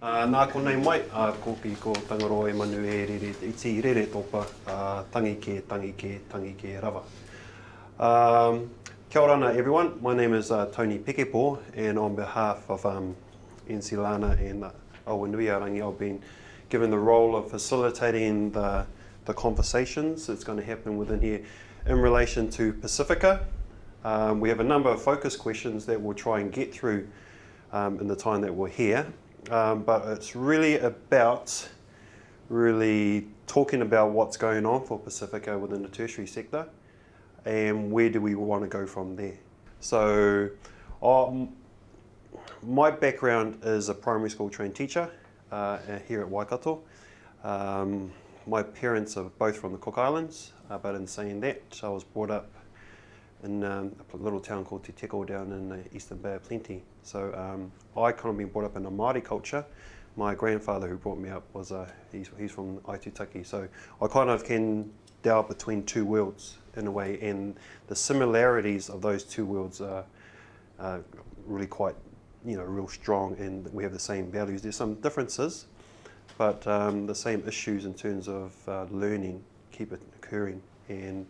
Nā ko nei mai, ko ki ko Tangaroa e manu e rere iti rere topa, tangi ke rawa. Kia ora everyone, my name is Tony Pekepo, and on behalf of NC Lana and Awanuiarangi, I've been given the role of facilitating the conversations that's going to happen within here in relation to Pasifika. We have a number of focus questions that we'll try and get through in the time that we're here, but it's really about talking about what's going on for Pasifika within the tertiary sector and where do we want to go from there. So my background is a primary school trained teacher here at Waikato. My parents are both from the Cook Islands, but in saying that, I was brought up in a little town called Te Teko down in the Eastern Bay of Plenty. So I kind of been brought up in a Māori culture. My grandfather who brought me up was he's from Aitutaki, so I kind of can delve between two worlds in a way, and the similarities of those two worlds are really quite, real strong, and we have the same values. There's some differences, but the same issues in terms of learning keep it occurring. And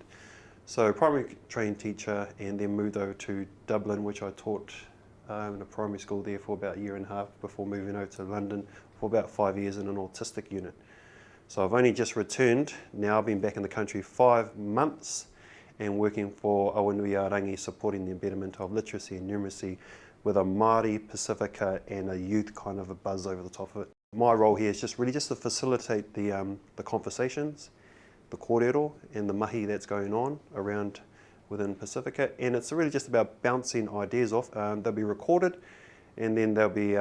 so primary trained teacher, and then moved over to Dublin, which I taught in a primary school there for about a year and a half before moving over to London for about 5 years in an autistic unit. So I've only just returned. Now I've been back in the country 5 months and working for Awanuiarangi, supporting the embedment of literacy and numeracy with a Māori, Pasifika and a youth kind of a buzz over the top of it. My role here is just to facilitate the conversations, the kōrero and the mahi that's going on around within Pasifika, and it's really just about bouncing ideas off. They'll be recorded and then they'll be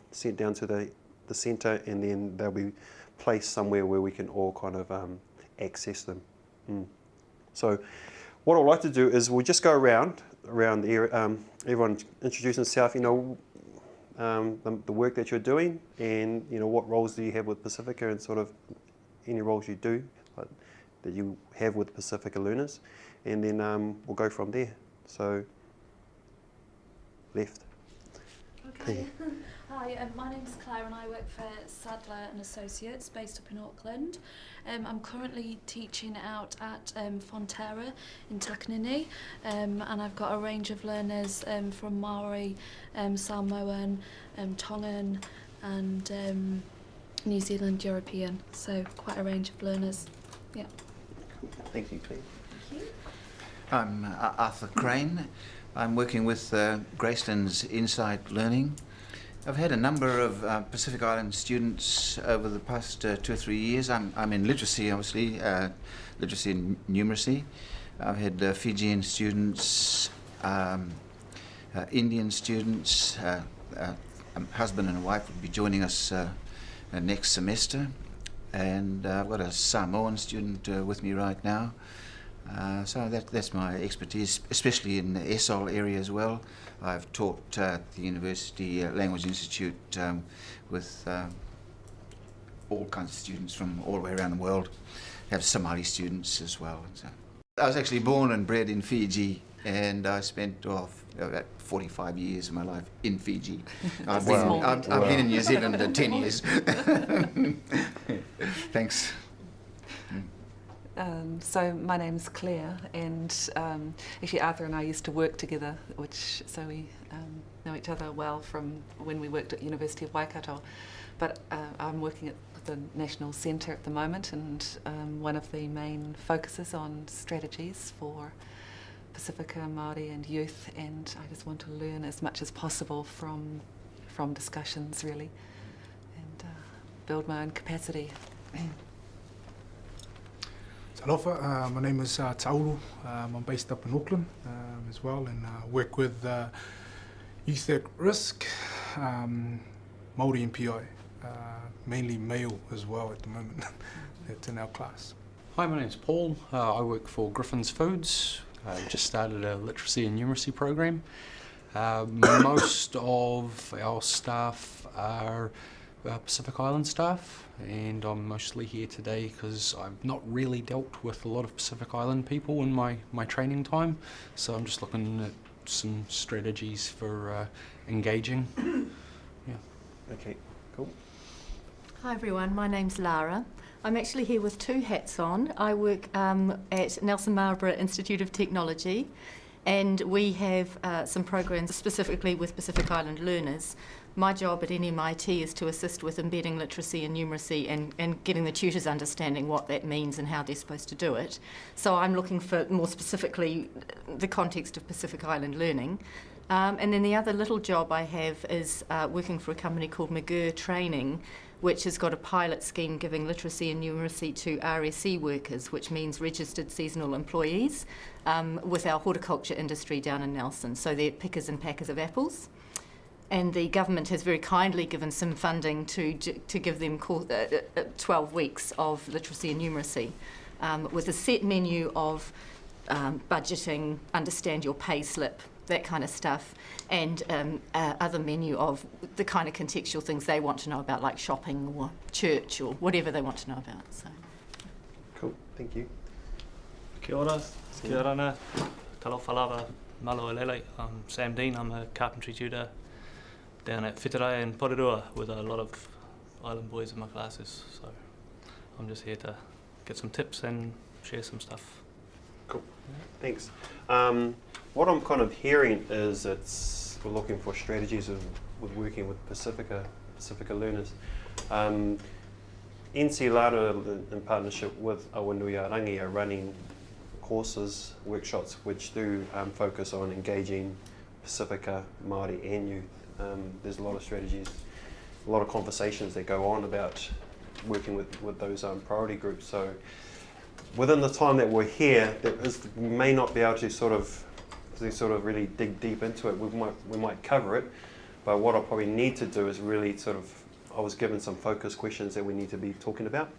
sent down to the centre, and then they'll be placed somewhere where we can all kind of access them. So what I'd like to do is we'll just go around the area, everyone introduce themselves, the work that you're doing, and what roles do you have with Pasifika, and sort of any roles you do that you have with Pasifika learners, and then we'll go from there. So left. Okay. Hi, my name's Claire and I work for Sadler and Associates based up in Auckland. I'm currently teaching out at Fonterra in Takanini, and I've got a range of learners from Maori, Samoan, Tongan and New Zealand European, so quite a range of learners. Yeah. Thank you, Claire. Thank you. I'm Arthur Crane. I'm working with Graceland's Insight Learning. I've had a number of Pacific Island students over the past 2 or 3 years. I'm in literacy, obviously, literacy and numeracy. I've had Fijian students, Indian students, a husband and a wife will be joining us next semester, and I've got a Samoan student with me right now. So that's my expertise, especially in the ESOL area as well. I've taught at the University Language Institute with all kinds of students from all the way around the world. I have Somali students as well. So I was actually born and bred in Fiji, and I spent about 45 years of my life in Fiji. I've been in New Zealand 10 years. Thanks. So my name's Claire, and actually Arthur and I used to work together, so we know each other well from when we worked at University of Waikato. But I'm working at the National Centre at the moment, and one of the main focuses on strategies for Pasifika, Māori and youth, and I just want to learn as much as possible from discussions really, and build my own capacity. Alofa, my name is Taulu. I'm based up in Auckland as well, and work with youth at risk, Māori and PI, mainly male as well at the moment. That's in our class. Hi, my name's Paul. I work for Griffin's Foods. Just started a literacy and numeracy program. Most of our staff are Pacific Island staff, and I'm mostly here today because I've not really dealt with a lot of Pacific Island people in my training time, so I'm just looking at some strategies for engaging. Yeah. Okay, cool. Hi everyone, my name's Lara. I'm actually here with two hats on. I work at Nelson Marlborough Institute of Technology, and we have some programs specifically with Pacific Island learners. My job at NMIT is to assist with embedding literacy and numeracy and getting the tutors understanding what that means and how they're supposed to do it. So I'm looking for more specifically the context of Pacific Island learning. And then the other little job I have is working for a company called McGurr Training, which has got a pilot scheme giving literacy and numeracy to RSE workers, which means registered seasonal employees, with our horticulture industry down in Nelson. So they're pickers and packers of apples. And the government has very kindly given some funding to give them 12 weeks of literacy and numeracy, with a set menu of budgeting, understand your pay slip, that kind of stuff, and other menu of the kind of contextual things they want to know about, like shopping or church or whatever they want to know about. So. Cool, thank you. Kia ora, kia rana, talofalava, malo elele. I'm Sam Dean, I'm a carpentry tutor down at Whitirai and Porirua with a lot of island boys in my classes. So I'm just here to get some tips and share some stuff. Cool, thanks. What I'm kind of hearing is we're looking for strategies with working with Pasifika learners. NC Lara, in partnership with Awanuia are running courses, workshops, which do focus on engaging Pasifika, Māori and youth. There's a lot of strategies, a lot of conversations that go on about working with those priority groups. So within the time that we're here, we may not be able to sort of really dig deep into it. We might cover it, but what I probably need to do is really I was given some focus questions that we need to be talking about.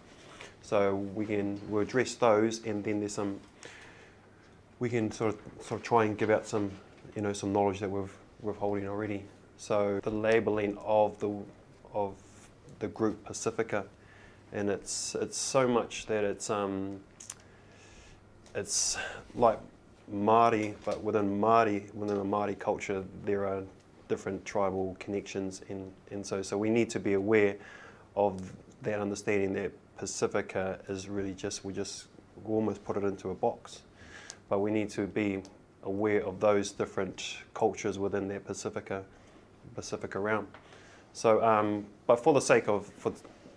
So we'll address those, and then we can sort of try and give out some knowledge that we're holding already. So the labeling of the group Pasifika, and it's so much that it's like Māori, but within the Māori culture, there are different tribal connections, and so we need to be aware of that understanding that Pasifika is really we almost put it into a box, but we need to be aware of those different cultures within that Pasifika realm. So, but for the sake of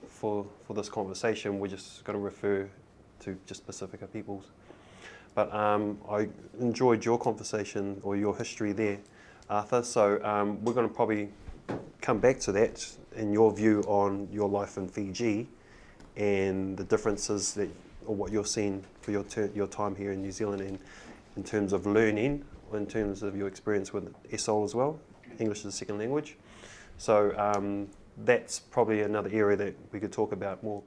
for this conversation, we're just going to refer to just Pasifika peoples. But I enjoyed your conversation or your history there, Arthur. So we're going to probably come back to that in your view on your life in Fiji and the differences or what you're seeing for your time here in New Zealand in terms of learning, in terms of your experience with ESOL as well, English as a second language. So that's probably another area that we could talk about more.